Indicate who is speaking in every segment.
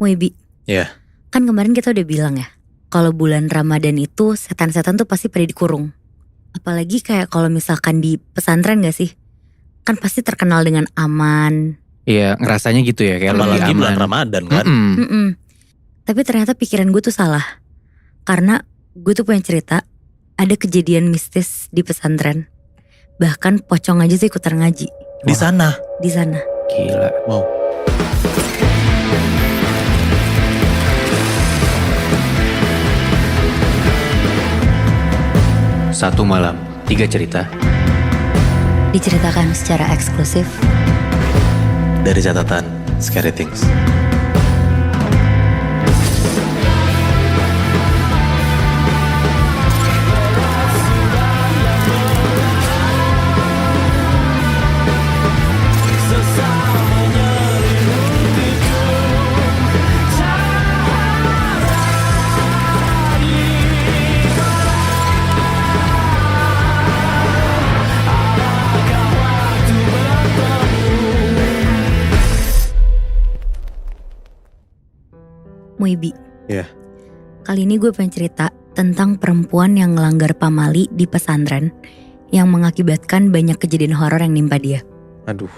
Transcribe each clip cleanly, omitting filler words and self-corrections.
Speaker 1: Wibi,
Speaker 2: Iya.
Speaker 1: kan kemarin kita udah bilang ya, kalau bulan Ramadan itu setan-setan tuh pasti pada dikurung. Apalagi kayak kalau misalkan di pesantren gak sih? Kan pasti terkenal dengan aman.
Speaker 3: Iya, ngerasanya gitu ya, kayak lebih
Speaker 2: Apalagi bulan
Speaker 3: aman.
Speaker 2: Ramadan kan.
Speaker 1: Mm-mm. Tapi ternyata pikiran gue tuh salah. Karena gue tuh punya cerita, ada kejadian mistis di pesantren. Bahkan pocong aja tuh ikutan ngaji
Speaker 2: Di sana.
Speaker 1: di sana.
Speaker 3: Gila.
Speaker 2: Wow.
Speaker 3: Satu malam, 3 cerita.
Speaker 1: Diceritakan secara eksklusif.
Speaker 2: Dari catatan Scary Things.
Speaker 1: Muibi.
Speaker 2: Iya.
Speaker 1: Kali ini gue pengen cerita tentang perempuan yang ngelanggar pamali di pesantren yang mengakibatkan banyak kejadian horor yang nimpa dia.
Speaker 2: Aduh.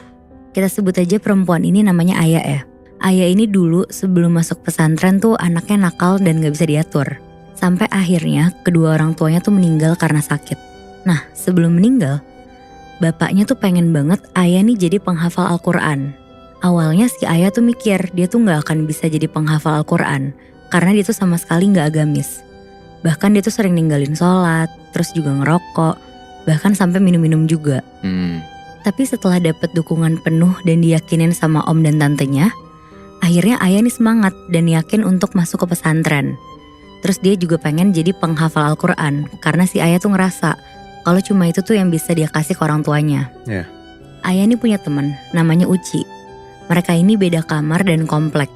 Speaker 1: Kita sebut aja perempuan ini namanya Aya ya. Aya ini dulu sebelum masuk pesantren tuh anaknya nakal dan gak bisa diatur. Sampai akhirnya kedua orang tuanya tuh meninggal karena sakit. Nah sebelum meninggal, bapaknya tuh pengen banget Aya nih jadi penghafal Al-Quran. Awalnya si Aya tuh mikir dia tuh gak akan bisa jadi penghafal Al-Quran karena dia tuh sama sekali gak agamis. Bahkan dia tuh sering ninggalin sholat, terus juga ngerokok, bahkan sampai minum-minum juga. Tapi setelah dapet dukungan penuh dan diyakinin sama om dan tantenya, akhirnya Aya nih semangat dan yakin untuk masuk ke pesantren. Terus dia juga pengen jadi penghafal Al-Quran karena si Aya tuh ngerasa kalau cuma itu tuh yang bisa dia kasih ke orang tuanya.
Speaker 2: Iya.
Speaker 1: Aya nih punya teman namanya Uci. Mereka ini beda kamar dan komplek.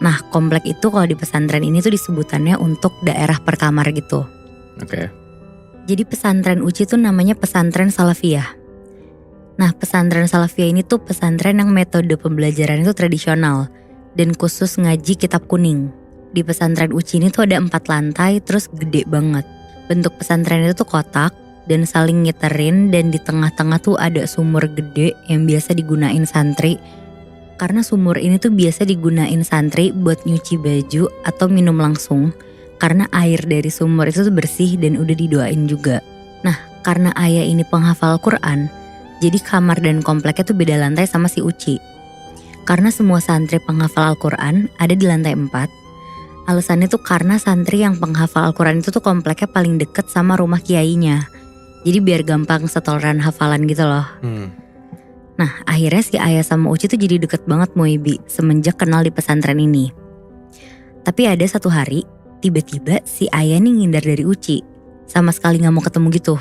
Speaker 1: Nah komplek itu kalau di pesantren ini tuh disebutannya untuk daerah per kamar gitu.
Speaker 3: Oke.
Speaker 1: Jadi pesantren Uci tuh namanya pesantren Salafiyah. Nah pesantren Salafiyah ini tuh pesantren yang metode pembelajaran itu tradisional dan khusus ngaji kitab kuning. Di pesantren Uci ini tuh ada 4 lantai terus gede banget. Bentuk pesantren itu tuh kotak dan saling ngiterin, dan di tengah-tengah tuh ada sumur gede yang biasa digunain santri. Karena sumur ini tuh biasa digunain santri buat nyuci baju atau minum langsung. Karena air dari sumur itu tuh bersih dan udah didoain juga. Nah karena Aya ini penghafal Quran, jadi kamar dan kompleknya tuh beda lantai sama si Uci. Karena semua santri penghafal Al-Quran ada di lantai 4. Alasannya tuh karena santri yang penghafal Al-Quran itu tuh kompleknya paling deket sama rumah kiainya. Jadi biar gampang setoran hafalan gitu loh. Nah akhirnya si Aya sama Uci tuh jadi deket banget Muibi semenjak kenal di pesantren ini. Tapi ada satu hari tiba-tiba si Aya nih ngindar dari Uci. Sama sekali gak mau ketemu gitu.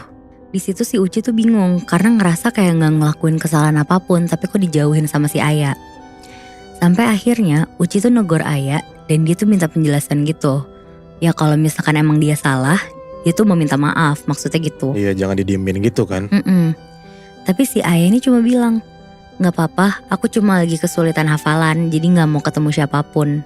Speaker 1: Di situ si Uci tuh bingung karena ngerasa kayak gak ngelakuin kesalahan apapun tapi kok dijauhin sama si Aya. Sampai akhirnya Uci tuh negor Aya dan dia tuh minta penjelasan gitu. Ya kalau misalkan emang dia salah, dia tuh mau minta maaf maksudnya gitu.
Speaker 2: Iya, jangan didiemin gitu kan.
Speaker 1: Tapi si Aya ini cuma bilang, gak apa-apa, aku cuma lagi kesulitan hafalan, jadi gak mau ketemu siapapun.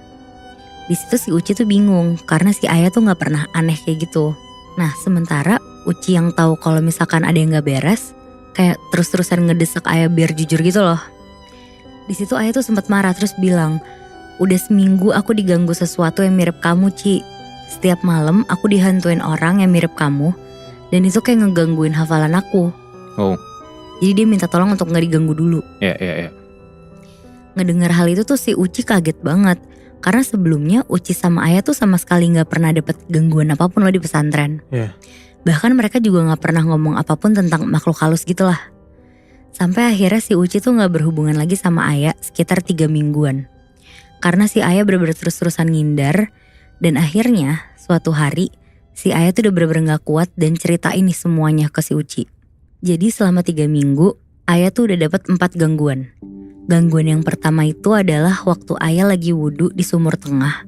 Speaker 1: Di situ si Uci tuh bingung, karena si Aya tuh gak pernah aneh kayak gitu. Nah sementara Uci yang tahu kalau misalkan ada yang gak beres, kayak terus-terusan ngedesak Aya biar jujur gitu loh. Di situ Aya tuh sempat marah terus bilang, udah seminggu aku diganggu sesuatu yang mirip kamu Ci. Setiap malam aku dihantuin orang yang mirip kamu, dan itu kayak ngegangguin hafalan aku.
Speaker 3: Oh.
Speaker 1: Jadi dia minta tolong untuk gak diganggu dulu.
Speaker 3: Iya.
Speaker 1: Ngedengar hal itu tuh si Uci kaget banget. Karena sebelumnya Uci sama Aya tuh sama sekali gak pernah dapet gangguan apapun loh di pesantren.
Speaker 2: Iya.
Speaker 1: Bahkan mereka juga gak pernah ngomong apapun tentang makhluk halus gitu lah. Sampai akhirnya si Uci tuh gak berhubungan lagi sama Aya sekitar 3 mingguan. Karena si Aya bener-bener terus-terusan ngindar. Dan akhirnya suatu hari si Aya tuh udah bener-bener gak kuat dan ceritain nih semuanya ke si Uci. Jadi selama 3 minggu, Aya tuh udah dapat 4 gangguan. Gangguan yang pertama itu adalah waktu Aya lagi wudhu di sumur tengah.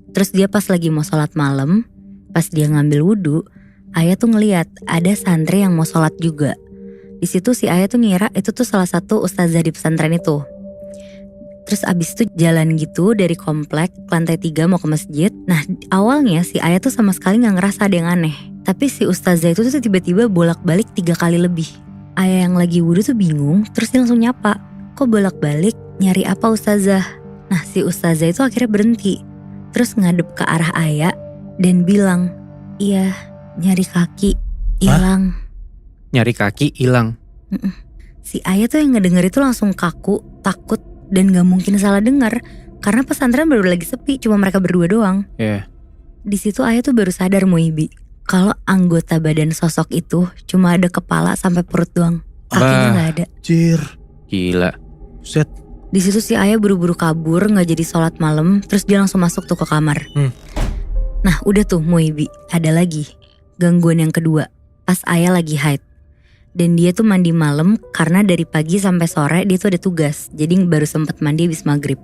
Speaker 1: Terus dia pas lagi mau sholat malam, pas dia ngambil wudhu, Aya tuh ngeliat ada santri yang mau sholat juga. Di situ si Aya tuh ngira itu tuh salah satu ustazah di pesantren itu. Terus abis itu jalan gitu dari komplek ke lantai 3 mau ke masjid. Nah awalnya si Ayah tuh sama sekali gak ngerasa ada yang aneh. Tapi si ustazah itu tuh tiba-tiba bolak-balik 3 kali lebih. Ayah yang lagi wudhu tuh bingung, terus dia langsung nyapa. Kok bolak-balik, nyari apa ustazah? Nah si ustazah itu akhirnya berhenti. Terus ngadep ke arah Ayah dan bilang, iya nyari kaki, hilang.
Speaker 3: Nyari kaki hilang.
Speaker 1: Si Ayah tuh yang ngedenger itu langsung kaku, takut, dan gak mungkin salah dengar karena pesantren baru lagi sepi, cuma mereka berdua doang.
Speaker 3: Iya.
Speaker 1: Di situ Ayah tuh baru sadar Muibi, kalau anggota badan sosok itu cuma ada kepala sampai perut doang, kakinya nggak ada.
Speaker 2: Jir.
Speaker 3: Gila.
Speaker 2: Set.
Speaker 1: Di situ si Ayah buru-buru kabur, nggak jadi sholat malam, terus dia langsung masuk tuh ke kamar. Nah udah tuh Muibi, ada lagi gangguan yang kedua pas Ayah lagi haid. Dan dia tuh mandi malam karena dari pagi sampai sore dia tuh ada tugas. Jadi baru sempet mandi habis maghrib.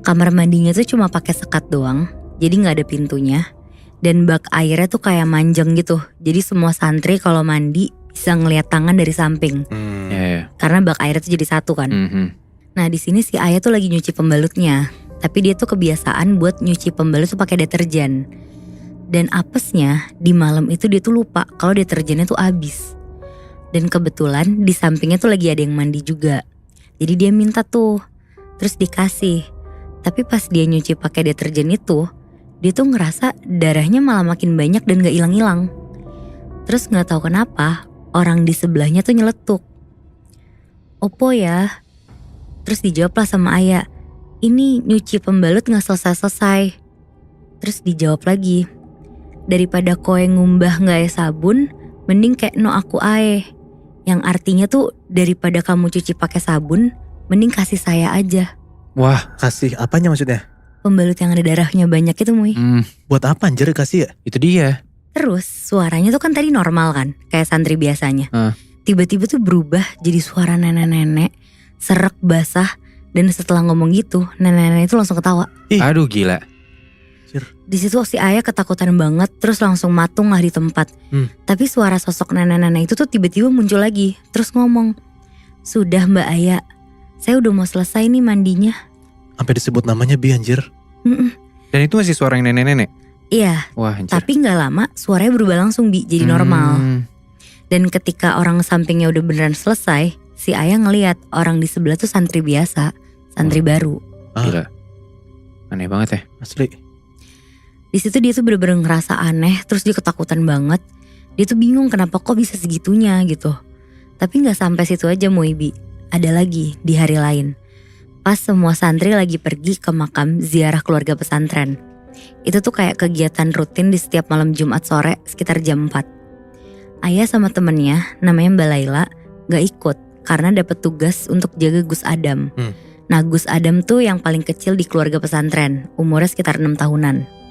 Speaker 1: Kamar mandinya tuh cuma pakai sekat doang, jadi nggak ada pintunya. Dan bak airnya tuh kayak manjeng gitu. Jadi semua santri kalau mandi bisa ngeliat tangan dari samping.
Speaker 3: Iya.
Speaker 1: Karena bak airnya tuh jadi satu kan. Nah di sini si Ayah tuh lagi nyuci pembalutnya. Tapi dia tuh kebiasaan buat nyuci pembalut tuh pakai deterjen. Dan apesnya di malam itu dia tuh lupa kalau deterjennya tuh habis. Dan kebetulan di sampingnya tuh lagi ada yang mandi juga. Jadi dia minta tuh, terus dikasih. Tapi pas dia nyuci pakai deterjen itu, dia tuh ngerasa darahnya malah makin banyak dan gak hilang-hilang. Terus gak tahu kenapa orang di sebelahnya tuh nyeletuk. Opo ya? Terus dijawab lah sama Ayah, ini nyuci pembalut gak selesai-selesai. Terus dijawab lagi, daripada koe ngumbah gak ya sabun, mending kayak no aku ae. Yang artinya tuh daripada kamu cuci pakai sabun, mending kasih saya aja.
Speaker 3: Wah,
Speaker 2: Kasih apanya maksudnya?
Speaker 1: Pembalut yang ada darahnya banyak itu Mui.
Speaker 2: Buat apa anjir kasih ya?
Speaker 3: itu dia.
Speaker 1: Terus suaranya tuh kan tadi normal kan, kayak santri biasanya. Tiba-tiba tuh berubah jadi suara nenek-nenek, serak basah. Dan setelah ngomong gitu, nenek-nenek itu langsung ketawa.
Speaker 3: Aduh gila.
Speaker 1: Di situ si Ayah ketakutan banget, terus langsung matung lah di tempat. Tapi suara sosok nenek-nenek itu tuh tiba-tiba muncul lagi, terus ngomong, sudah Mbak Ayah, saya udah mau selesai nih mandinya.
Speaker 2: Sampai disebut namanya Bi anjir.
Speaker 3: Dan itu masih suara yang nenek-nenek.
Speaker 1: Iya,
Speaker 3: Wah anjir.
Speaker 1: tapi gak lama suaranya berubah langsung Bi, jadi normal. Dan ketika orang sampingnya udah beneran selesai, si Ayah ngelihat orang di sebelah tuh santri biasa, santri baru.
Speaker 3: Gila. Aneh banget ya.
Speaker 2: Asli.
Speaker 1: Di situ dia tuh bener-bener ngerasa aneh, terus dia ketakutan banget. Dia tuh bingung kenapa kok bisa segitunya gitu. Tapi gak sampai situ aja Muibi, ada lagi di hari lain. Pas semua santri lagi pergi ke makam ziarah keluarga pesantren. Itu tuh kayak kegiatan rutin di setiap malam Jumat sore sekitar jam 4. Ayah sama temennya namanya Mbak Laila gak ikut karena dapat tugas untuk jaga Gus Adam. Nah Gus Adam tuh yang paling kecil di keluarga pesantren, umurnya sekitar 6 tahunan.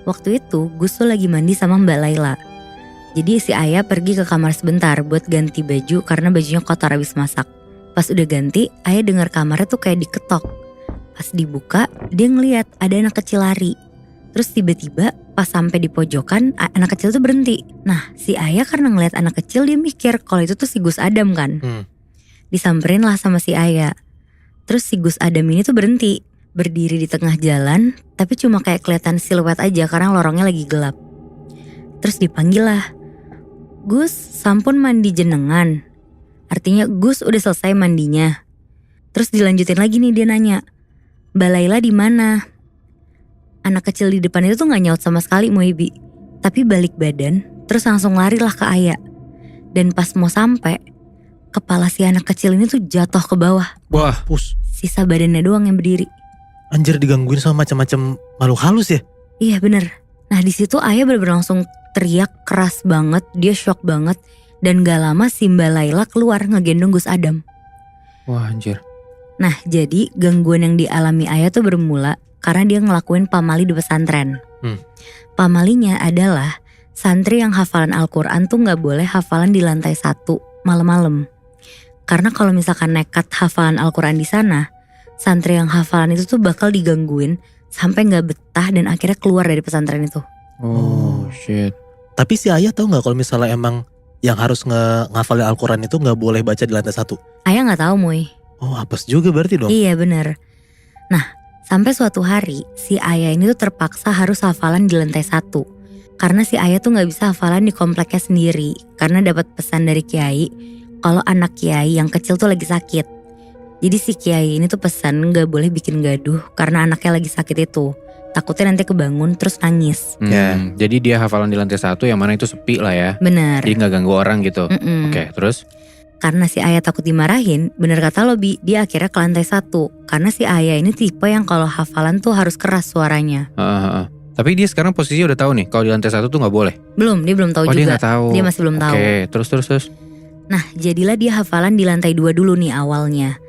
Speaker 1: Waktu itu Gus tuh lagi mandi sama Mbak Laila. Jadi si Ayah pergi ke kamar sebentar buat ganti baju karena bajunya kotor habis masak. Pas udah ganti, Ayah dengar kamarnya tuh kayak diketok. Pas dibuka, dia ngeliat ada anak kecil lari. Terus tiba-tiba pas sampai di pojokan, anak kecil tuh berhenti. Nah si Ayah karena ngeliat anak kecil dia mikir kalau itu tuh si Gus Adam kan. Disamperin lah sama si Ayah. Terus si Gus Adam ini tuh berhenti, berdiri di tengah jalan, tapi cuma kayak kelihatan siluet aja karena lorongnya lagi gelap. Terus dipanggil lah, Gus, sampun mandi jenengan. Artinya Gus udah selesai mandinya. Terus dilanjutin lagi nih dia nanya, Mbak Laila di mana? Anak kecil di depan itu tuh nggak nyaut sama sekali Muibi, tapi balik badan, terus langsung lari lah ke Ayah. Dan pas mau sampai, kepala si anak kecil ini tuh jatuh ke bawah.
Speaker 3: Wah,
Speaker 1: Sisa badannya doang yang berdiri.
Speaker 2: Anjir digangguin sama macam-macam makhluk halus ya?
Speaker 1: Iya bener. Nah di situ Ayah bener-bener langsung teriak keras banget, dia shock banget. Dan gak lama si Mbak Laila keluar ngegendong Gus Adam.
Speaker 3: wah anjir.
Speaker 1: Nah jadi gangguan yang dialami Ayah tuh bermula karena dia ngelakuin pamali di pesantren. Pamalinya adalah santri yang hafalan Al-Quran tuh gak boleh hafalan di lantai 1 malam-malam. Karena kalau misalkan nekat hafalan Al-Quran di sana, santri yang hafalan itu tuh bakal digangguin sampai gak betah dan akhirnya keluar dari pesantren itu.
Speaker 3: Oh shit.
Speaker 2: Tapi si Ayah tahu nggak kalau misalnya emang yang harus ngafalin Al-Quran itu nggak boleh baca di lantai 1?
Speaker 1: Ayah gak tahu Muy.
Speaker 2: Oh apes juga berarti dong.
Speaker 1: Iya bener. Nah sampai suatu hari si Ayah ini tuh terpaksa harus hafalan di lantai 1. Karena si Ayah tuh gak bisa hafalan di kompleknya sendiri. Karena dapat pesan dari Kiai kalau anak Kiai yang kecil tuh lagi sakit. Jadi si Kiai ini tuh pesan gak boleh bikin gaduh karena anaknya lagi sakit itu. Takutnya nanti kebangun terus nangis.
Speaker 2: Ya.
Speaker 3: Jadi dia hafalan di lantai 1 yang mana itu sepi lah ya.
Speaker 1: Bener.
Speaker 3: Jadi gak ganggu orang gitu. Oke, terus?
Speaker 1: Karena si Ayah takut dimarahin, bener kata lo Bi, dia akhirnya ke lantai 1. Karena si Ayah ini tipe yang kalau hafalan tuh harus keras suaranya.
Speaker 3: Tapi dia sekarang posisinya udah tahu nih kalau di lantai 1 tuh gak boleh.
Speaker 1: Belum, dia belum tahu
Speaker 3: Oh dia
Speaker 1: juga.
Speaker 3: gak tahu.
Speaker 1: Dia masih belum tahu.
Speaker 3: Oke, terus.
Speaker 1: Nah jadilah dia hafalan di lantai 2 dulu nih awalnya.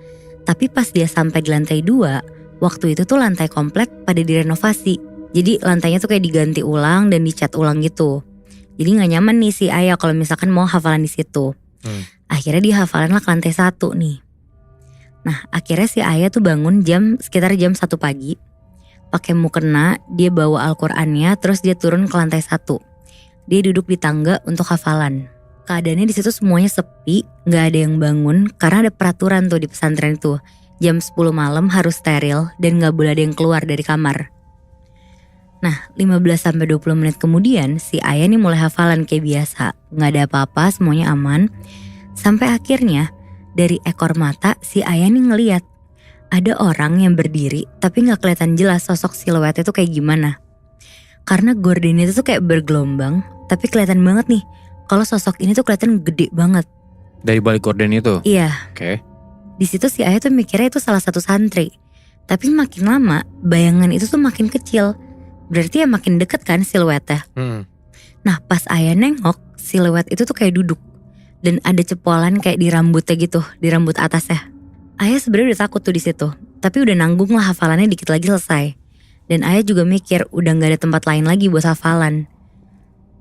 Speaker 1: Tapi pas dia sampai di lantai 2, waktu itu tuh lantai komplek pada direnovasi. Jadi lantainya tuh kayak diganti ulang dan dicat ulang gitu. Jadi gak nyaman nih si Ayah kalau misalkan mau hafalan di situ. Akhirnya dia hafalan lah ke lantai 1 nih. Nah akhirnya si Ayah tuh bangun sekitar jam 1 pagi. Pakai mukena, dia bawa Al-Qur'annya terus dia turun ke lantai 1. Dia duduk di tangga untuk hafalan. Keadaannya di situ semuanya sepi, gak ada yang bangun karena ada peraturan tuh di pesantren itu. Jam 10 malam harus steril dan gak boleh ada yang keluar dari kamar. Nah 15-20 menit kemudian si Ayah nih mulai hafalan kayak biasa. Gak ada apa-apa, semuanya aman. Sampai akhirnya dari ekor mata si Ayah nih ngeliat ada orang yang berdiri tapi gak kelihatan jelas sosok siluetnya tuh kayak gimana. Karena gordennya itu tuh kayak bergelombang tapi kelihatan banget nih kalau sosok ini tuh kelihatan gede banget.
Speaker 3: Dari balik gorden itu?
Speaker 1: Iya.
Speaker 3: Oke.
Speaker 1: Di situ si Ayah tuh mikirnya itu salah satu santri. Tapi makin lama bayangan itu tuh makin kecil. Berarti ya makin deket kan siluetnya. Nah pas Ayah nengok siluet itu tuh kayak duduk. Dan ada cepolan kayak di rambutnya gitu, di rambut atasnya. Ayah sebenarnya udah takut tuh di situ, tapi udah nanggung lah hafalannya dikit lagi selesai. Dan Ayah juga mikir udah gak ada tempat lain lagi buat hafalan.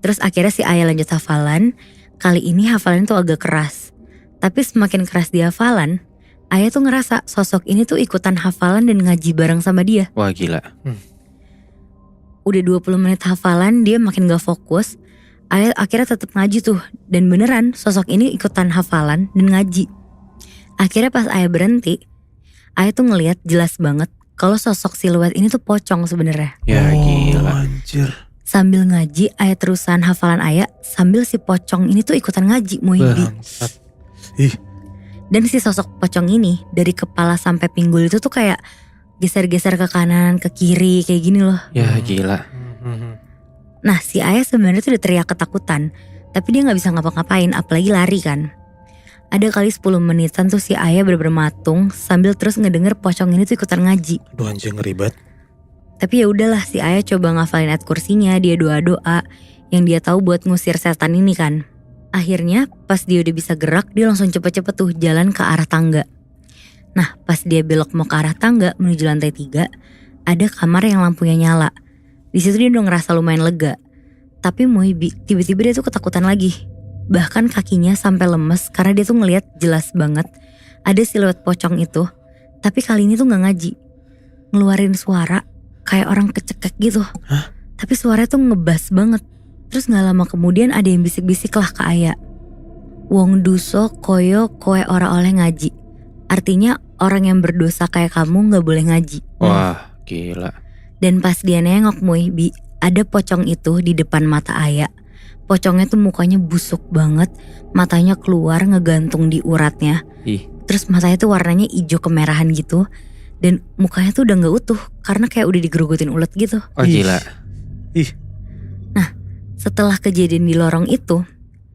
Speaker 1: Terus akhirnya si Ayah lanjut hafalan. Kali ini hafalan tuh agak keras. Tapi semakin keras di hafalan, Ayah tuh ngerasa sosok ini tuh ikutan hafalan dan ngaji bareng sama dia.
Speaker 3: Wah gila.
Speaker 1: Udah 20 menit hafalan dia makin gak fokus. Ayah akhirnya tetap ngaji tuh. Dan beneran sosok ini ikutan hafalan dan ngaji. Akhirnya pas Ayah berhenti, Ayah tuh ngelihat jelas banget kalau sosok siluet ini tuh pocong sebenarnya.
Speaker 3: Ya gila.
Speaker 2: Anjir.
Speaker 1: Sambil ngaji Ayah terusan hafalan Ayah sambil si pocong ini tuh ikutan ngaji Muhibbi.
Speaker 2: Bangsat. Ih.
Speaker 1: Dan si sosok pocong ini dari kepala sampai pinggul itu tuh kayak geser-geser ke kanan ke kiri kayak gini loh.
Speaker 3: Ya gila.
Speaker 1: Nah si Ayah sebenarnya tuh udah teriak ketakutan, tapi dia gak bisa ngapa-ngapain apalagi lari kan. Ada kali 10 menitan tuh si Ayah bener-bener matung sambil terus ngedenger pocong ini tuh ikutan ngaji.
Speaker 2: Aduh anjir ngeri banget.
Speaker 1: Tapi ya udahlah si Ayah coba ngafalin ayat kursinya, dia doa-doa yang dia tahu buat ngusir setan ini kan. Akhirnya pas dia udah bisa gerak dia langsung cepet-cepet tuh jalan ke arah tangga. Nah pas dia belok mau ke arah tangga menuju lantai 3, ada kamar yang lampunya nyala. Di situ dia udah ngerasa lumayan lega. Tapi Muhibbi tiba-tiba dia tuh ketakutan lagi. Bahkan kakinya sampai lemes karena dia tuh ngelihat jelas banget ada siluet pocong itu. Tapi kali ini tuh gak ngaji. Ngeluarin suara kayak orang kecekek gitu.
Speaker 2: Hah?
Speaker 1: Tapi suaranya tuh ngebas banget. Terus gak lama kemudian ada yang bisik-bisik lah ke Ayah. Wong duso koyo koe ora oleh ngaji. Artinya orang yang berdosa kayak kamu gak boleh ngaji.
Speaker 3: Wah gila.
Speaker 1: Dan pas dia nengok Muhibbi, ada pocong itu di depan mata Ayah. Pocongnya tuh mukanya busuk banget, matanya keluar ngegantung di uratnya.
Speaker 3: Ih.
Speaker 1: Terus matanya tuh warnanya hijau kemerahan gitu. Dan mukanya tuh udah gak utuh karena kayak udah digerogotin ulet gitu.
Speaker 3: Oh gila.
Speaker 2: Ih.
Speaker 1: Nah setelah kejadian di lorong itu,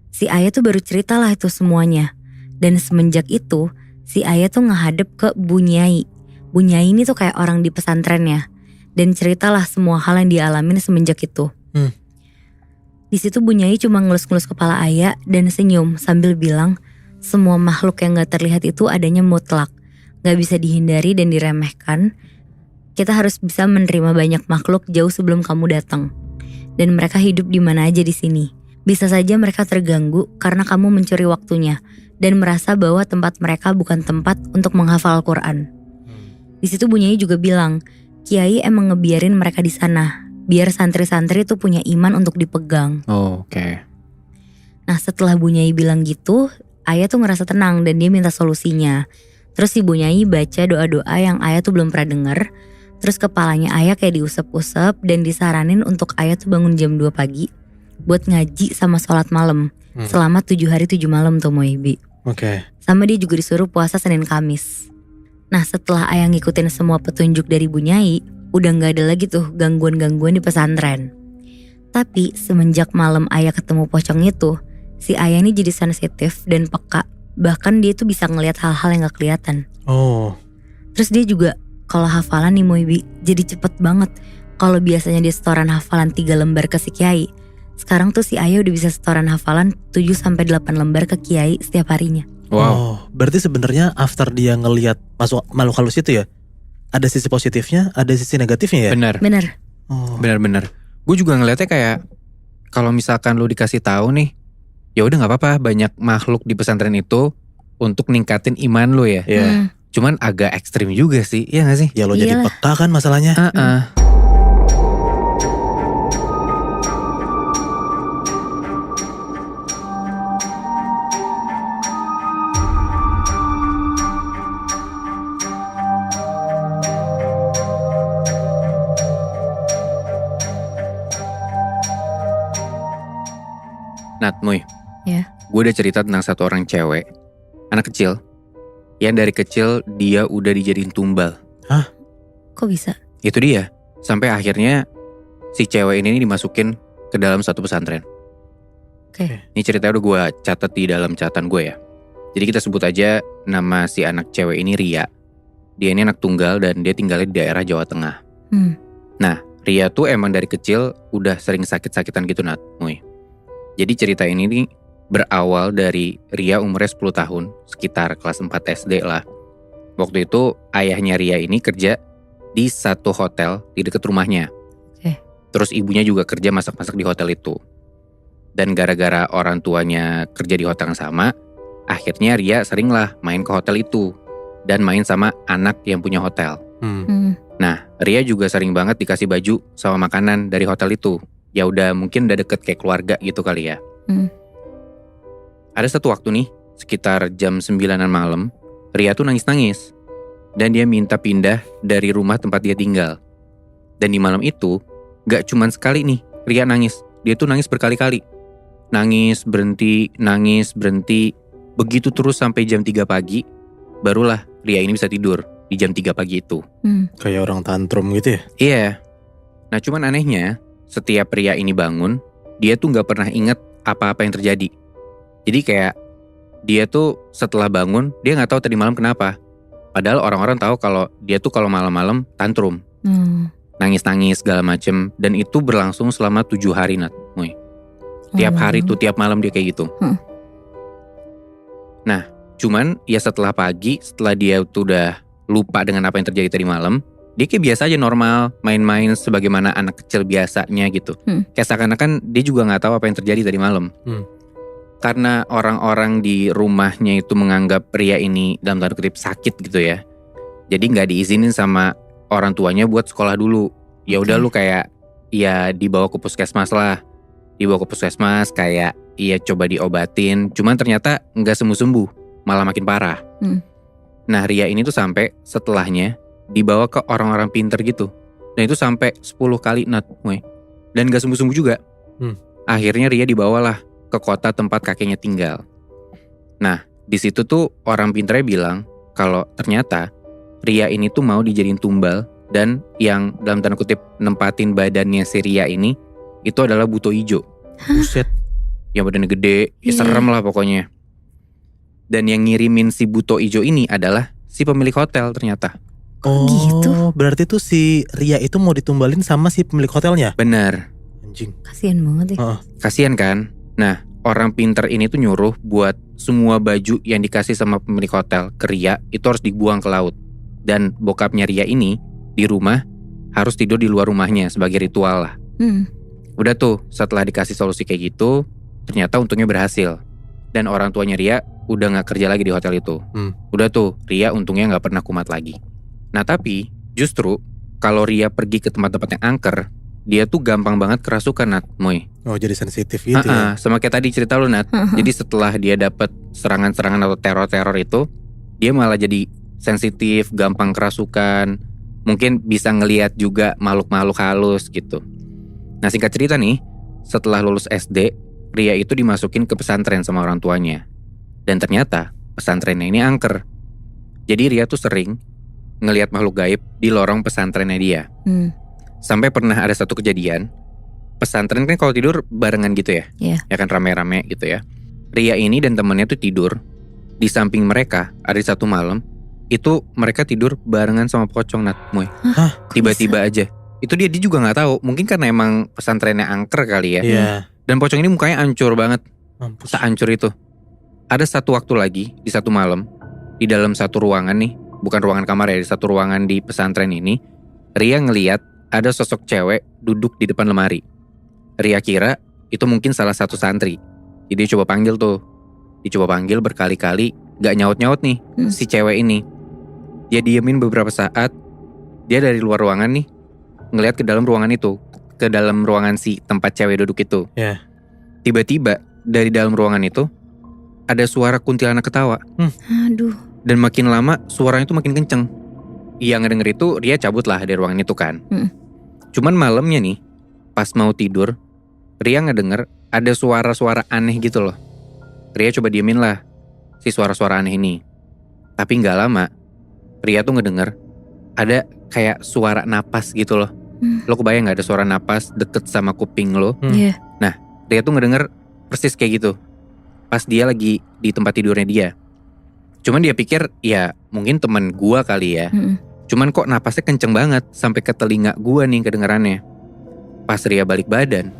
Speaker 1: si Ayah tuh baru ceritalah itu semuanya. Dan semenjak itu si Ayah tuh ngehadap ke Bu Nyai. Bu Nyai ini tuh kayak orang di pesantrennya. Dan ceritalah semua hal yang dialamin semenjak itu. Di situ Bu Nyai cuma ngelus-ngelus kepala Ayah dan senyum sambil bilang semua makhluk yang gak terlihat itu adanya mutlak. Gak bisa dihindari dan diremehkan. Kita harus bisa menerima banyak makhluk jauh sebelum kamu datang. Dan mereka hidup di mana aja di sini. Bisa saja mereka terganggu karena kamu mencuri waktunya. Dan merasa bahwa tempat mereka bukan tempat untuk menghafal Al-Quran. Di situ Bu Nyai juga bilang, Kiai emang ngebiarin mereka di sana, biar santri-santri tuh punya iman untuk dipegang.
Speaker 3: Oh, oke.
Speaker 1: Nah setelah Bu Nyai bilang gitu, Ayah tuh ngerasa tenang dan dia minta solusinya. Terus si Bunyai baca doa-doa yang Ayah tuh belum pernah denger. Terus kepalanya Ayah kayak diusap-usap dan disaranin untuk Ayah tuh bangun jam 2 pagi buat ngaji sama sholat malam selama 7 hari 7 malam tuh Moibi.
Speaker 2: Oke.
Speaker 1: Sama dia juga disuruh puasa Senin Kamis. Nah setelah Ayah ngikutin semua petunjuk dari Bunyai, udah gak ada lagi tuh gangguan-gangguan di pesantren. Tapi semenjak malam Ayah ketemu pocong itu, si Ayah ini jadi sensitif dan peka. Bahkan dia tuh bisa ngelihat hal-hal yang gak kelihatan.
Speaker 2: Oh.
Speaker 1: Terus dia juga kalau hafalan nih Moibi jadi cepet banget. Kalau biasanya dia setoran hafalan 3 lembar ke si Kiai, sekarang tuh si Ayah udah bisa setoran hafalan 7-8 lembar ke Kiai setiap harinya.
Speaker 3: Wow.
Speaker 2: Oh, berarti sebenarnya after dia ngelihat masuk makhluk halus itu ya, ada sisi positifnya, ada sisi negatifnya ya?
Speaker 3: Bener.
Speaker 1: Bener.
Speaker 2: Oh.
Speaker 3: Bener. Gue juga ngeliatnya kayak kalau misalkan lu dikasih tahu nih, ya udah nggak apa-apa, banyak makhluk di pesantren itu untuk ningkatin iman lu ya.
Speaker 2: Iya.
Speaker 3: Cuman agak ekstrim juga sih, iya gak sih?
Speaker 2: Ya lo jadi
Speaker 1: Iyalah.
Speaker 2: peka kan masalahnya.
Speaker 3: Nat, Muy.
Speaker 1: Ya.
Speaker 3: Gue udah cerita tentang satu orang cewek, anak kecil, yang dari kecil dia udah dijadiin tumbal.
Speaker 1: Kok bisa?
Speaker 3: Itu dia, sampai akhirnya si cewek ini dimasukin ke dalam satu pesantren.
Speaker 1: Oke.
Speaker 3: Ini ceritanya udah gue catat di dalam catatan gue ya. Jadi kita sebut aja nama si anak cewek ini Ria. Dia ini anak tunggal dan dia tinggalnya di daerah Jawa Tengah. Nah, Ria tuh emang dari kecil udah sering sakit-sakitan gitu Nat, Muy. Jadi cerita ini nih berawal dari Ria umurnya 10 tahun, sekitar kelas 4 SD lah. Waktu itu ayahnya Ria ini kerja di satu hotel di dekat rumahnya.
Speaker 1: Oke.
Speaker 3: Terus ibunya juga kerja masak-masak di hotel itu. Dan gara-gara orang tuanya kerja di hotel yang sama, akhirnya Ria seringlah main ke hotel itu dan main sama anak yang punya hotel. Nah, Ria juga sering banget dikasih baju sama makanan dari hotel itu. Ya udah mungkin udah deket kayak keluarga gitu kali ya. Ada satu waktu nih, sekitar jam 9-an malam, Ria tuh nangis-nangis. Dan dia minta pindah dari rumah tempat dia tinggal. Dan di malam itu, gak cuman sekali nih Ria nangis. Dia tuh nangis berkali-kali. Nangis, berhenti, begitu terus sampai jam 3 pagi, barulah Ria ini bisa tidur di jam 3 pagi itu.
Speaker 2: Kayak orang tantrum gitu ya?
Speaker 3: Iya. Nah cuman anehnya, setiap Ria ini bangun, dia tuh gak pernah inget apa-apa yang terjadi. Jadi kayak dia tuh setelah bangun, dia gak tahu tadi malam kenapa. Padahal orang-orang tahu kalau dia tuh kalau malam-malam tantrum. Nangis-nangis segala macem. Dan itu berlangsung selama 7 hari Nat, Muy. Tiap hari tuh, tiap malam dia kayak gitu. Nah, cuman ya setelah pagi, setelah dia tuh udah lupa dengan apa yang terjadi tadi malam, dia kayak biasa aja normal, main-main sebagaimana anak kecil biasanya gitu. Kayak seakan-akan dia juga gak tahu apa yang terjadi tadi malam. Karena orang-orang di rumahnya itu menganggap Ria ini dalam tanda kutip sakit gitu ya. Jadi gak diizinin sama orang tuanya buat sekolah dulu. Ya udah lu kayak ya dibawa ke puskesmas lah. Dibawa ke puskesmas kayak ya coba diobatin. Cuman ternyata gak sembuh-sembuh, malah makin parah. Nah Ria ini tuh sampai setelahnya dibawa ke orang-orang pinter gitu. Dan itu sampai 10 kali Nat, dan gak sembuh-sembuh juga. Akhirnya Ria dibawalah ke kota tempat kakeknya tinggal. Nah di situ tuh orang pinternya bilang kalau ternyata Ria ini tuh mau dijadiin tumbal. Dan yang dalam tanda kutip nempatin badannya si Ria ini itu adalah buto ijo.
Speaker 2: Buset.
Speaker 3: Yang badannya gede, ya serem lah pokoknya. Dan yang ngirimin si buto ijo ini adalah si pemilik hotel ternyata.
Speaker 2: Oh
Speaker 1: gitu?
Speaker 2: Berarti tuh si Ria itu mau ditumbalin sama si pemilik hotelnya?
Speaker 3: Bener.
Speaker 2: Anjing.
Speaker 1: Kasian banget ya.
Speaker 3: Kasian kan? Nah orang pinter ini tuh nyuruh buat semua baju yang dikasih sama pemilik hotel ke Ria itu harus dibuang ke laut. Dan bokapnya Ria ini di rumah harus tidur di luar rumahnya sebagai ritual lah. Udah tuh setelah dikasih solusi kayak gitu, ternyata untungnya berhasil. Dan orang tuanya Ria udah gak kerja lagi di hotel itu. Udah tuh Ria untungnya gak pernah kumat lagi. Nah tapi justru kalau Ria pergi ke tempat-tempat yang angker, dia tuh gampang banget kerasukan Nat, Moy.
Speaker 2: Oh jadi sensitif gitu ya?
Speaker 3: Sama kayak tadi cerita lu Nat. Jadi setelah dia dapat serangan-serangan atau teror-teror itu, dia malah jadi sensitif, gampang kerasukan, mungkin bisa ngelihat juga makhluk-makhluk halus gitu. Nah singkat cerita nih, setelah lulus SD, Ria itu dimasukin ke pesantren sama orang tuanya. Dan ternyata pesantrennya ini angker. Jadi Ria tuh sering ngelihat makhluk gaib di lorong pesantrennya dia. Sampai pernah ada satu kejadian, pesantren kan kalau tidur barengan gitu ya, ya kan rame-rame gitu ya. Ria ini dan temennya tuh tidur, di samping mereka ada satu malam, itu mereka tidur barengan sama pocong Nat, Moy. Tiba-tiba aja. Itu dia juga gak tahu, mungkin karena emang pesantrennya angker kali ya. Dan pocong ini mukanya hancur banget, sehancur itu. Ada satu waktu lagi, di satu malam, di dalam satu ruangan nih, bukan ruangan kamar ya, di satu ruangan di pesantren ini, Ria ngeliat ada sosok cewek duduk di depan lemari. Ria kira itu mungkin salah satu santri. Jadi dia coba panggil tuh. Dicoba panggil berkali-kali, gak nyaut-nyaut nih si cewek ini. Dia diemin beberapa saat, dia dari luar ruangan nih, ngeliat ke dalam ruangan itu, ke dalam ruangan si tempat cewek duduk itu. Tiba-tiba dari dalam ruangan itu ada suara kuntilanak ketawa.
Speaker 1: Aduh.
Speaker 3: Dan makin lama suaranya itu makin kenceng. Yang ngedenger itu Ria cabut lah dari ruangan itu kan. Cuman malamnya nih, pas mau tidur, Ria ngedenger ada suara-suara aneh gitu loh. Ria coba diemin lah si suara-suara aneh ini. Tapi gak lama, Ria tuh ngedenger ada kayak suara napas gitu loh. Lo kebayang gak ada suara napas deket sama kuping lo? Nah, Ria tuh ngedenger persis kayak gitu pas dia lagi di tempat tidurnya dia. Cuman dia pikir ya mungkin teman gua kali ya. Cuman kok napasnya kenceng banget sampai ke telinga gua nih kedengarannya. Pas Ria balik badan,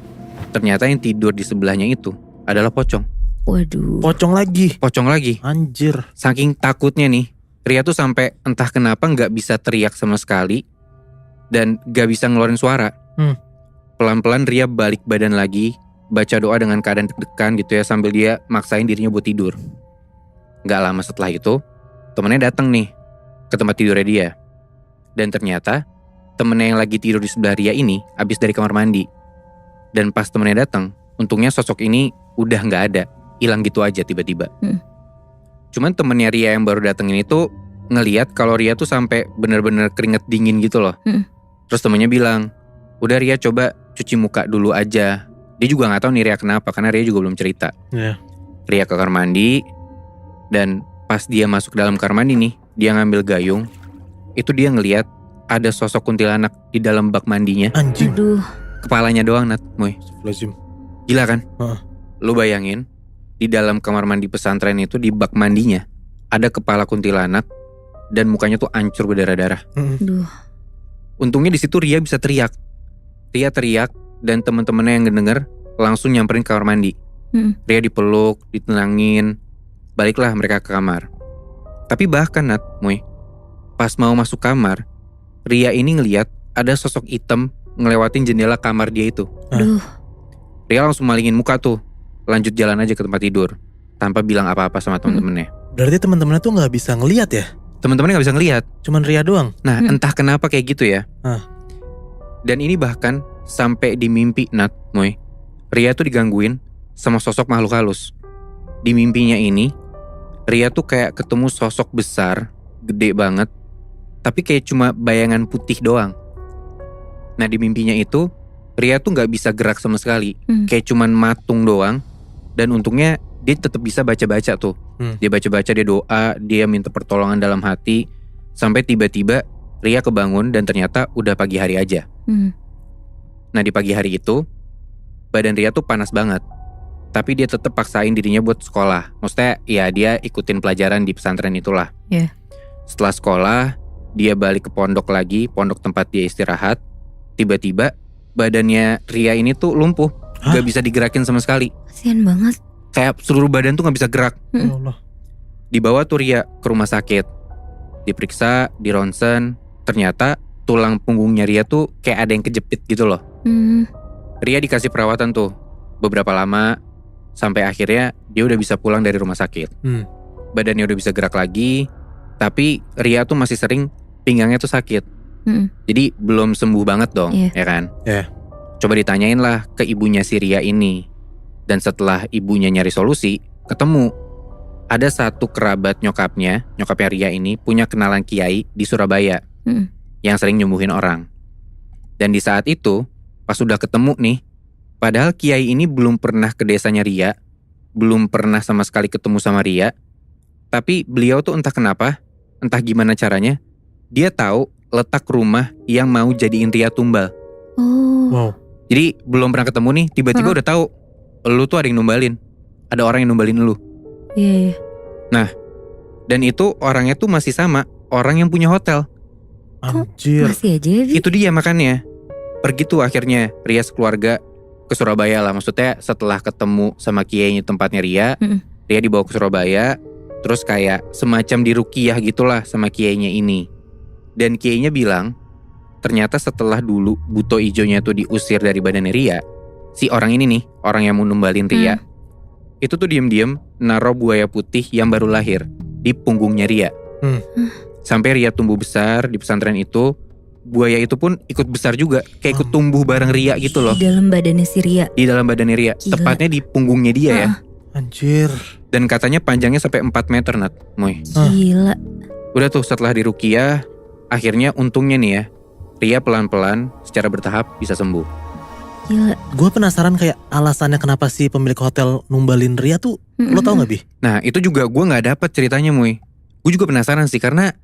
Speaker 3: ternyata yang tidur di sebelahnya itu adalah pocong.
Speaker 1: Waduh.
Speaker 2: Pocong lagi. Anjir.
Speaker 3: Saking takutnya nih, Ria tuh sampai entah kenapa gak bisa teriak sama sekali dan gak bisa ngeluarin suara. Pelan-pelan Ria balik badan lagi, baca doa dengan keadaan deg-degan gitu ya, sambil dia maksain dirinya buat tidur. Gak lama setelah itu, temennya datang nih ke tempat tidurnya dia. Dan ternyata temennya yang lagi tidur di sebelah Ria ini habis dari kamar mandi. Dan pas temennya datang, untungnya sosok ini udah gak ada, hilang gitu aja tiba-tiba. Cuman temennya Ria yang baru datang ini tuh ngeliat kalau Ria tuh sampai bener-bener keringet dingin gitu loh. Terus temennya bilang, udah Ria coba cuci muka dulu aja. Dia juga gak tahu nih Ria kenapa, karena Ria juga belum cerita. Ria ke kamar mandi, dan pas dia masuk dalam kamar mandi nih, dia ngambil gayung. Itu dia ngeliat ada sosok kuntilanak di dalam bak mandinya.
Speaker 2: Anjing.
Speaker 1: Aduh.
Speaker 3: Kepalanya doang Nat, Moy.
Speaker 2: Lazim.
Speaker 3: Gila kan? Lu bayangin, di dalam kamar mandi pesantren itu di bak mandinya ada kepala kuntilanak dan mukanya tuh hancur berdarah-darah.
Speaker 1: Aduh.
Speaker 3: Untungnya di situ Ria bisa teriak. Ria teriak dan teman-temannya yang ngedenger langsung nyamperin ke kamar mandi. Ria dipeluk, ditenangin. Baliklah mereka ke kamar. Tapi bahkan Nat, Moy, pas mau masuk kamar, Ria ini ngeliat ada sosok hitam ngelewatin jendela kamar dia itu.
Speaker 1: Aduh.
Speaker 3: Ria langsung malingin muka tuh, lanjut jalan aja ke tempat tidur tanpa bilang apa-apa sama teman-temannya.
Speaker 2: Berarti teman-temannya tuh nggak bisa ngelihat ya?
Speaker 3: Teman-temannya nggak bisa ngelihat.
Speaker 2: Cuman Ria doang.
Speaker 3: Nah, entah kenapa kayak gitu ya. Dan ini bahkan sampai di mimpi Nat, Moy, Ria tuh digangguin sama sosok makhluk halus. Di mimpinya ini, Ria tuh kayak ketemu sosok besar, gede banget, tapi kayak cuma bayangan putih doang. Nah di mimpinya itu, Ria tuh gak bisa gerak sama sekali. Kayak cuman matung doang. Dan untungnya dia tetap bisa baca-baca tuh. Dia baca-baca, dia doa, dia minta pertolongan dalam hati. Sampai tiba-tiba Ria kebangun dan ternyata udah pagi hari aja. Nah di pagi hari itu, badan Ria tuh panas banget. Tapi dia tetap paksain dirinya buat sekolah. Maksudnya ya dia ikutin pelajaran di pesantren itulah. Setelah sekolah, dia balik ke pondok lagi, pondok tempat dia istirahat. Tiba-tiba badannya Ria ini tuh lumpuh. Gak bisa digerakin sama sekali.
Speaker 1: Kasian banget.
Speaker 3: Kayak seluruh badan tuh gak bisa gerak.
Speaker 2: Ya Allah.
Speaker 3: Dibawa tuh Ria ke rumah sakit. Diperiksa, di ronsen. Ternyata tulang punggungnya Ria tuh kayak ada yang kejepit gitu loh. Ria dikasih perawatan tuh beberapa lama. Sampai akhirnya dia udah bisa pulang dari rumah sakit. Badannya udah bisa gerak lagi. Tapi Ria tuh masih sering pinggangnya tuh sakit. Jadi belum sembuh banget dong, ya kan? Coba ditanyain lah ke ibunya si Ria ini. Dan setelah ibunya nyari solusi, ketemu ada satu kerabat nyokapnya Ria ini punya kenalan kiai di Surabaya yang sering nyembuhin orang. Dan di saat itu, pas sudah ketemu nih, padahal kiai ini belum pernah ke desanya Ria, belum pernah sama sekali ketemu sama Ria, tapi beliau tuh entah kenapa, entah gimana caranya, dia tahu letak rumah yang mau jadiin Ria tumbal.
Speaker 2: Wow.
Speaker 3: Jadi belum pernah ketemu nih, tiba-tiba udah tahu, lu tuh ada yang numbalin, ada orang yang numbalin lu.
Speaker 1: Iya.
Speaker 3: Nah, dan itu orangnya tuh masih sama orang yang punya hotel.
Speaker 2: Anjir.
Speaker 1: Masih aja ya, Bi?
Speaker 3: Itu dia makanya. Pergi tuh akhirnya Ria sekeluarga ke Surabaya lah. Maksudnya setelah ketemu sama kiainya tempatnya Ria, Ria dibawa ke Surabaya. Terus kayak semacam diruqyah gitulah sama kiainya ini. Dan kiainya bilang, ternyata setelah dulu buto ijonya tuh diusir dari badannya Ria, si orang ini nih, orang yang mau numbalin Ria, itu tuh diem-diem naruh buaya putih yang baru lahir di punggungnya Ria. Sampai Ria tumbuh besar di pesantren itu, buaya itu pun ikut besar juga, kayak ikut tumbuh bareng Ria gitu loh.
Speaker 1: Di dalam badannya si Ria.
Speaker 3: Di dalam badannya Ria,
Speaker 1: Gila.
Speaker 3: tepatnya di punggungnya dia ya.
Speaker 2: Anjir.
Speaker 3: Dan katanya panjangnya sampai 4 meter Nat, Moy.
Speaker 1: Gila.
Speaker 3: Udah tuh setelah diruqyah, akhirnya untungnya nih ya, Ria pelan-pelan secara bertahap bisa sembuh.
Speaker 1: Gila.
Speaker 2: Gue penasaran kayak alasannya kenapa si pemilik hotel numbalin Ria tuh, lo tau gak Bi?
Speaker 3: Nah itu juga gue gak dapet ceritanya Moy. Gue juga penasaran sih karena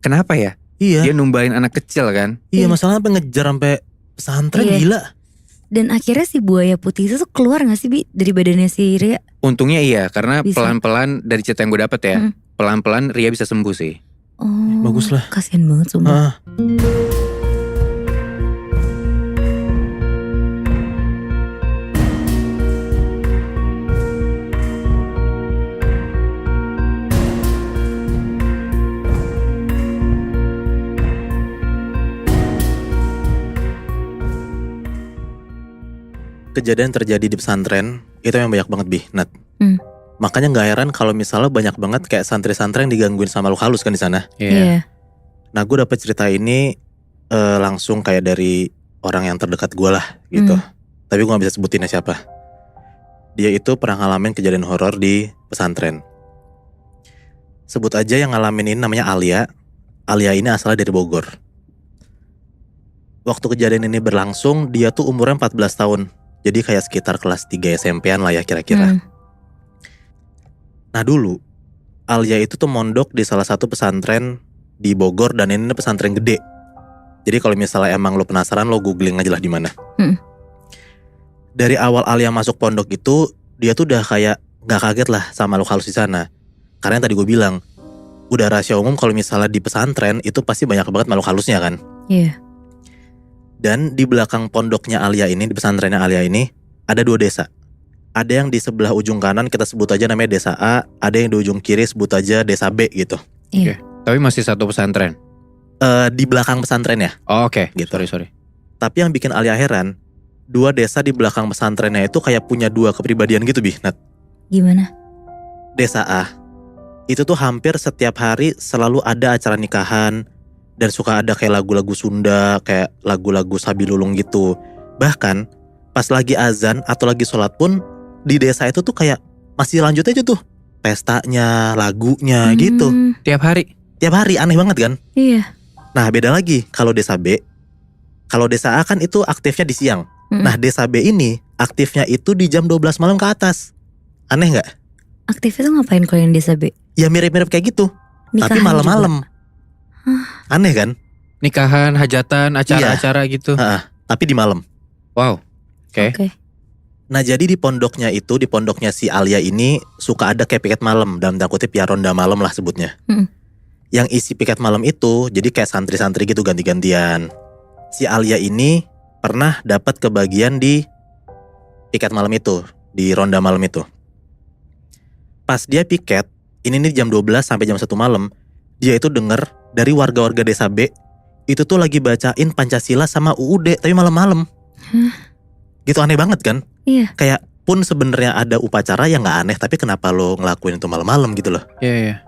Speaker 3: kenapa ya?
Speaker 2: Iya.
Speaker 3: Dia numbalin anak kecil kan?
Speaker 2: Iya, masalahnya sampai ngejar sampai pesantren,
Speaker 1: Iya.
Speaker 2: gila.
Speaker 1: Dan akhirnya si buaya putih itu tuh keluar gak sih, Bi? Dari badannya si Ria?
Speaker 3: Untungnya iya, karena
Speaker 1: Bisa.
Speaker 3: pelan-pelan dari cerita yang gue dapet ya, pelan-pelan Ria bisa sembuh sih.
Speaker 1: Oh,
Speaker 2: Bagus lah.
Speaker 1: Kasian banget sumpah.
Speaker 2: Kejadian terjadi di pesantren itu yang banyak banget Bi, Nat. Makanya nggak heran kalau misalnya banyak banget kayak santri-santri yang digangguin sama makhluk halus kan di sana.
Speaker 1: Iya.
Speaker 2: Nah, gue dapet cerita ini langsung kayak dari orang yang terdekat gue lah gitu. Tapi gue gak bisa sebutinnya siapa. Dia itu pernah ngalamin kejadian horor di pesantren. Sebut aja yang ngalamin ini namanya Alia. Alia ini asalnya dari Bogor. Waktu kejadian ini berlangsung, dia tuh umurnya 14 tahun. Jadi kayak sekitar kelas 3 SMP-an lah ya kira-kira. Nah dulu, Alia itu tuh mondok di salah satu pesantren di Bogor dan ini pesantren gede. Jadi kalau misalnya emang lo penasaran, lo googling aja lah di mana. Dari awal Alia masuk pondok itu, dia tuh udah kayak nggak kaget lah sama makhluk halus di sana. Karena yang tadi gue bilang, udah rahasia umum kalau misalnya di pesantren itu pasti banyak banget makhluk halusnya kan.
Speaker 1: Iya.
Speaker 2: Dan di belakang pondoknya Alia ini, di pesantrennya Alia ini, ada 2 desa. Ada yang di sebelah ujung kanan kita sebut aja namanya desa A, ada yang di ujung kiri sebut aja desa B gitu.
Speaker 1: Iya.
Speaker 3: Tapi masih satu pesantren.
Speaker 2: Di belakang pesantren ya.
Speaker 3: Oh, oke.
Speaker 2: Gitu.
Speaker 3: Sorry.
Speaker 2: Tapi yang bikin Alia heran, 2 desa di belakang pesantrennya itu kayak punya 2 kepribadian gitu Bi, Nat.
Speaker 1: Gimana?
Speaker 2: Desa A, itu tuh hampir setiap hari selalu ada acara nikahan. Dan suka ada kayak lagu-lagu Sunda, kayak lagu-lagu Sabilulung gitu. Bahkan pas lagi azan atau lagi sholat pun di desa itu tuh kayak masih lanjut aja tuh pestanya, lagunya gitu.
Speaker 3: Tiap hari?
Speaker 2: Tiap hari, aneh banget kan?
Speaker 1: Iya.
Speaker 2: Nah beda lagi kalau desa B. Kalau desa A kan itu aktifnya di siang. Nah desa B ini aktifnya itu di jam 12 malam ke atas. Aneh gak?
Speaker 1: Aktif itu ngapain kalau yang desa B?
Speaker 2: Ya mirip-mirip kayak gitu. Tapi
Speaker 1: Nikahan
Speaker 2: malam-malam. Aneh kan?
Speaker 3: Nikahan, hajatan, acara-acara gitu.
Speaker 2: Tapi di malam.
Speaker 3: Wow. Oke.
Speaker 2: Nah jadi di pondoknya itu, di pondoknya si Alia ini suka ada kayak piket malam, dalam tanda kutip ya ronda malam lah sebutnya. Yang isi piket malam itu jadi kayak santri-santri gitu ganti-gantian. Si Alia ini pernah dapat kebagian di piket malam itu, di ronda malam itu. Pas dia piket, ini nih jam 12 sampai jam 1 malam, dia itu denger dari warga-warga desa B itu tuh lagi bacain Pancasila sama UUD tapi malam-malam. Gitu aneh banget kan?
Speaker 1: Iya.
Speaker 2: Kayak pun sebenarnya ada upacara yang nggak aneh, tapi kenapa lo ngelakuin itu malam-malam gitu loh?
Speaker 3: Iya.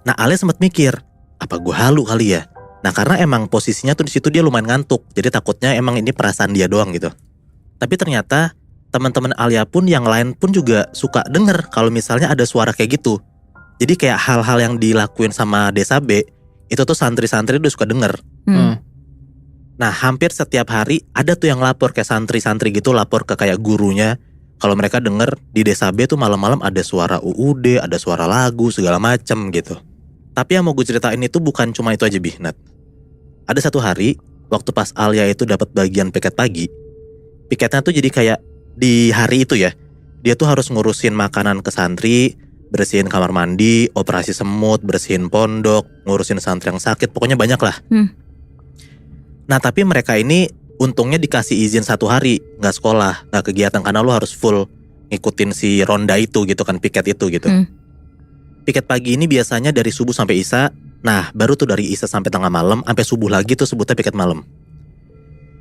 Speaker 2: Nah Alia sempat mikir, apa gue halu kali ya? Nah karena emang posisinya tuh di situ dia lumayan ngantuk, jadi takutnya emang ini perasaan dia doang gitu. Tapi ternyata teman-teman Alia pun yang lain pun juga suka denger kalau misalnya ada suara kayak gitu. Jadi kayak hal-hal yang dilakuin sama Desa B itu tuh santri-santri udah suka denger. Nah hampir setiap hari ada tuh yang lapor, kayak santri-santri gitu lapor ke kayak gurunya. Kalau mereka denger di Desa B tuh malam-malam ada suara UUD, ada suara lagu segala macem gitu. Tapi yang mau gue ceritain itu bukan cuma itu aja Nat. Ada satu hari waktu pas Alia itu dapat bagian piket pagi, piketnya tuh jadi kayak di hari itu ya, dia tuh harus ngurusin makanan ke santri, bersihin kamar mandi, operasi semut, bersihin pondok, ngurusin santri yang sakit, pokoknya banyak lah. Nah tapi mereka ini untungnya dikasih izin 1 hari, gak sekolah, gak kegiatan, karena lu harus full ngikutin si ronda itu gitu kan, piket itu gitu. Piket pagi ini biasanya dari subuh sampai isya. Nah baru tuh dari isya sampai tengah malam, sampai subuh lagi tuh sebutnya piket malam.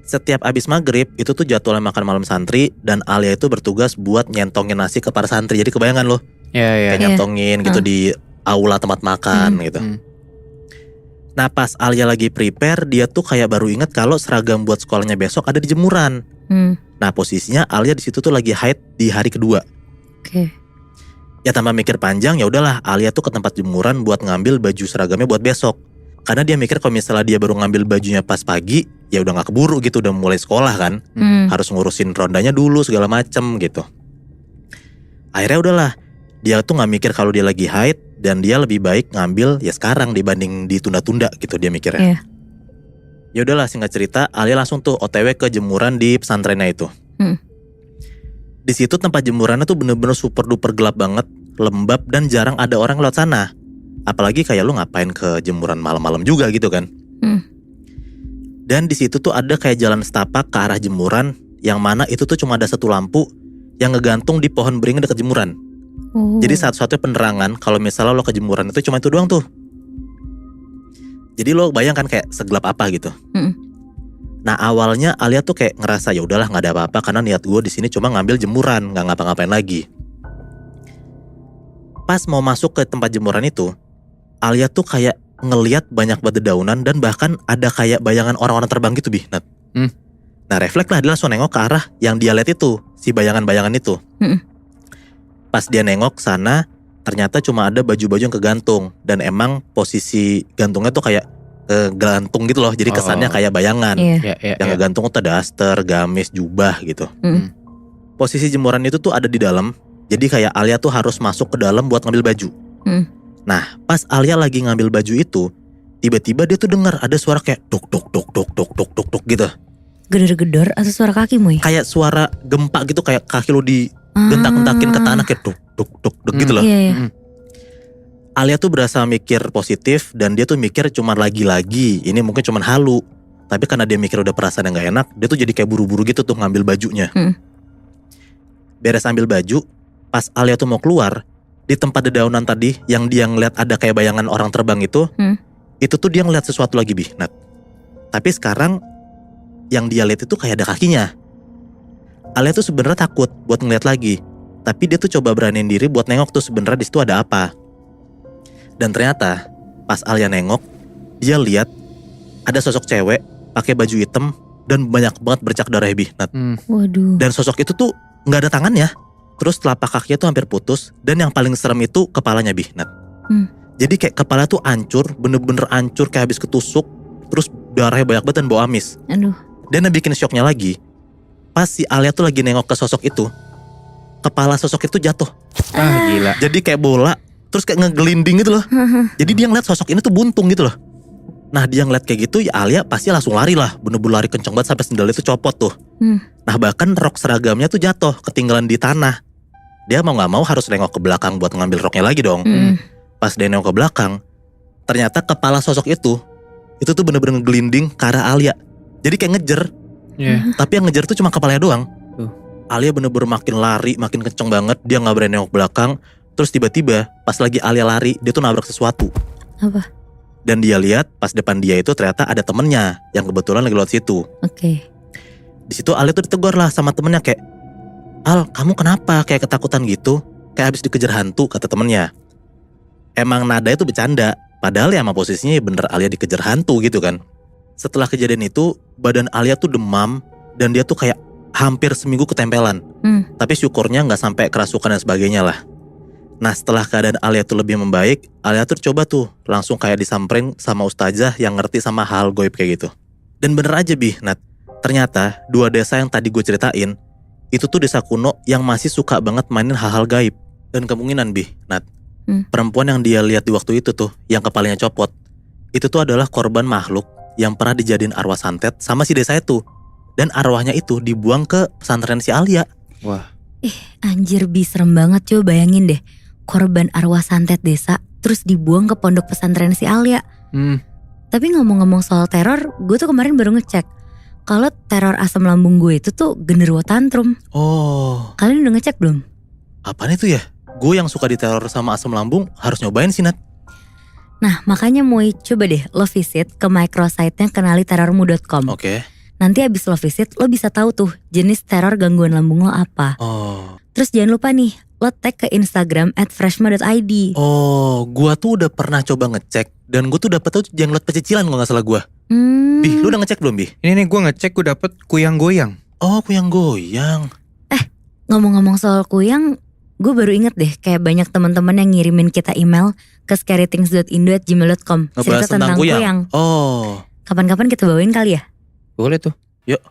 Speaker 2: Setiap abis maghrib itu tuh jadwalnya makan malam santri, dan Alia itu bertugas buat nyentongin nasi ke para santri. Jadi kebayangan loh, kayak nyentongin gitu di aula tempat makan gitu. Nah pas Alia lagi prepare, dia tuh kayak baru ingat kalau seragam buat sekolahnya besok ada di jemuran. Nah posisinya Alia di situ tuh lagi haid di hari kedua. Ya tambah mikir panjang, ya udahlah Alia tuh ke tempat jemuran buat ngambil baju seragamnya buat besok. Karena dia mikir kalau misalnya dia baru ngambil bajunya pas pagi, ya udah gak keburu gitu, udah mulai sekolah kan. Harus ngurusin rondanya dulu segala macem gitu. Akhirnya udahlah, dia tuh gak mikir kalau dia lagi haid, dan dia lebih baik ngambil ya sekarang dibanding ditunda-tunda gitu dia mikirnya. Ya udahlah, singkat cerita Alia langsung tuh OTW ke jemuran di pesantrennya itu. Di situ tempat jemurannya tuh bener-bener super duper gelap banget, lembab, dan jarang ada orang lewat sana. Apalagi kayak lu ngapain ke jemuran malam-malam juga gitu kan. Dan di situ tuh ada kayak jalan setapak ke arah jemuran, yang mana itu tuh cuma ada satu lampu yang ngegantung di pohon beringin dekat jemuran. Jadi satu-satunya penerangan kalau misalnya lo ke jemuran itu cuma itu doang tuh. Jadi lo bayangkan kayak segelap apa gitu. Nah awalnya Alia tuh kayak ngerasa ya udahlah nggak ada apa-apa, karena niat gue di sini cuma ngambil jemuran, nggak ngapa-ngapain lagi. Pas mau masuk ke tempat jemuran itu, Alia tuh kayak ngeliat banyak dedaunan, dan bahkan ada kayak bayangan orang-orang terbang gitu Nat. Nah refleks lah dia langsung nengok ke arah yang dia lihat itu, si bayangan-bayangan itu. Pas dia nengok sana, ternyata cuma ada baju-baju yang kegantung, dan emang posisi gantungnya tuh kayak gantung gitu loh, jadi kesannya kayak bayangan. Yang ngegantung tuh ada daster, gamis, jubah gitu. Posisi jemuran itu tuh ada di dalam, jadi kayak Alia tuh harus masuk ke dalam buat ngambil baju. Nah pas Alia lagi ngambil baju itu, tiba-tiba dia tuh dengar ada suara kayak dok dok dok dok dok dok dok dok gitu.
Speaker 1: Gedor-gedor atau suara kakimu ya?
Speaker 2: Kayak suara gempa gitu, kayak kaki lo digentak-gentakin ke tanah kayak dok dok dok dok gitu loh. Alia tuh berasa mikir positif, dan dia tuh mikir cuman lagi-lagi ini mungkin cuman halu. Tapi karena dia mikir udah perasaan yang gak enak, dia tuh jadi kayak buru-buru gitu tuh ngambil bajunya. Beres ambil baju, pas Alia tuh mau keluar, di tempat dedaunan tadi yang dia ngeliat ada kayak bayangan orang terbang itu tuh dia ngeliat sesuatu lagi Nat. Tapi sekarang yang dia lihat itu kayak ada kakinya. Alia tuh sebenarnya takut buat ngeliat lagi, tapi dia tuh coba beraniin diri buat nengok tuh sebenarnya di situ ada apa. Dan ternyata pas Alia nengok, dia lihat ada sosok cewek pakai baju hitam dan banyak banget bercak darah Nat.
Speaker 1: Waduh.
Speaker 2: Dan sosok itu tuh nggak ada tangannya, terus telapak kakinya tuh hampir putus, dan yang paling serem itu kepalanya Nat. Jadi kayak kepala tuh hancur, bener-bener hancur kayak habis ketusuk, terus darahnya banyak banget dan bau amis. Dan yang bikin syoknya lagi, pas si Alia tuh lagi nengok ke sosok itu, kepala sosok itu jatuh.
Speaker 3: Gila.
Speaker 2: Jadi kayak bola, terus kayak ngegelinding gitu loh. Jadi dia ngeliat sosok ini tuh buntung gitu loh. Nah dia ngeliat kayak gitu, ya Alia pasti langsung lari lah, bener-bener lari kenceng banget sampai sendalnya itu copot tuh. Nah bahkan rok seragamnya tuh jatuh, ketinggalan di tanah. Dia mau gak mau harus nengok ke belakang buat ngambil roknya lagi dong. Pas dia nengok ke belakang, ternyata kepala sosok itu tuh bener-bener ngegelinding ke arah Alia. Jadi kayak ngejer, tapi yang ngejer tuh cuma kepalanya doang. Alia bener-bener makin lari, makin kenceng banget, dia gak berani nengok belakang. Terus tiba-tiba pas lagi Alia lari, dia tuh nabrak sesuatu.
Speaker 1: Apa?
Speaker 2: Dan dia lihat pas depan dia itu ternyata ada temennya yang kebetulan lagi lewat situ. Di situ Alia tuh ditegur lah sama temennya kayak, Al, kamu kenapa kayak ketakutan gitu? Kayak habis dikejar hantu, kata temennya. Emang nadanya tuh bercanda, padahal ya emang posisinya bener Alia dikejar hantu gitu kan. Setelah kejadian itu, badan Alia tuh demam, dan dia tuh kayak hampir seminggu ketempelan. Tapi syukurnya gak sampai kerasukan dan sebagainya lah. Nah setelah keadaan Alia tuh lebih membaik, Alia tuh coba tuh langsung kayak disamperin sama ustazah yang ngerti sama hal goib kayak gitu. Dan bener aja Bi, Nat. Ternyata 2 desa yang tadi gue ceritain, itu tuh desa kuno yang masih suka banget mainin hal-hal gaib. Dan kemungkinan Bi, Nat, perempuan yang dia lihat di waktu itu tuh, yang kepalanya copot, itu tuh adalah korban makhluk yang pernah dijadiin arwah santet sama si desa itu. Dan arwahnya itu dibuang ke pesantren si Alia.
Speaker 3: Wah.
Speaker 1: Anjir Bi, serem banget. Coba bayangin deh, korban arwah santet desa terus dibuang ke pondok pesantren si Alia. Tapi ngomong-ngomong soal teror, gue tuh kemarin baru ngecek kalau teror asam lambung gue itu tuh genderuwo tantrum.
Speaker 2: Oh,
Speaker 1: Kalian udah ngecek belum?
Speaker 2: apaan itu ya? Gue yang suka diteror sama asam lambung harus nyobain sih Nat.
Speaker 1: Nah makanya Moy, coba deh lo visit ke microsite-nya kenaliterormu.com.
Speaker 2: Oke.
Speaker 1: Nanti abis lo visit, lo bisa tahu tuh jenis teror gangguan lambung lo apa.
Speaker 2: Oh.
Speaker 1: Terus jangan lupa nih, lo tag ke Instagram @freshma.id.
Speaker 2: Oh, gue tuh udah pernah coba ngecek. Dan gue tuh dapet tuh jenglot pecicilan kalau gak salah gue. Bih, lu udah ngecek belum Bih?
Speaker 3: Ini nih gue ngecek gue dapet kuyang goyang.
Speaker 2: Oh, kuyang goyang.
Speaker 1: Ngomong-ngomong soal kuyang, gue baru inget deh kayak banyak teman-teman yang ngirimin kita email ke scarythings.indo@gmail.com
Speaker 2: Ngebahas
Speaker 1: cerita tentang kuyang.
Speaker 2: Oh.
Speaker 1: Kapan-kapan kita bawain kali ya?
Speaker 3: Boleh tuh.
Speaker 2: Yuk.